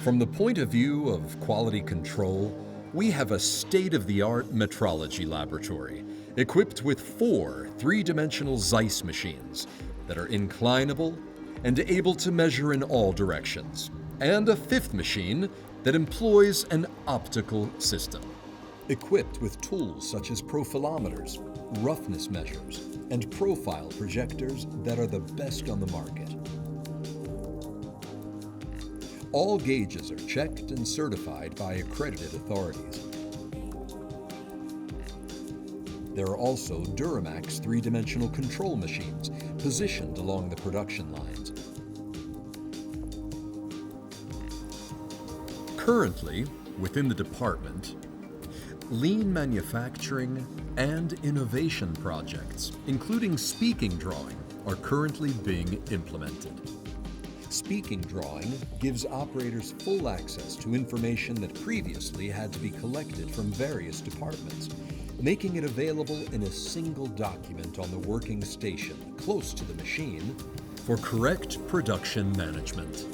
From the point of view of quality control, we have a state-of-the-art metrology laboratory equipped with 4 three-dimensional Zeiss machines that are inclinable and able to measure in all directions, and a 5th machine that employs an optical system. Equipped with tools such as profilometers, roughness measures, and profile projectors that are the best on the market. All gauges are checked and certified by accredited authorities. There are also Duramax three-dimensional control machines positioned along the production lines. Currently, within the department, lean manufacturing and innovation projects, including speaking drawing, are currently being implemented. Speaking drawing gives operators full access to information that previously had to be collected from various departments, making it available in a single document on the working station close to the machine for correct production management.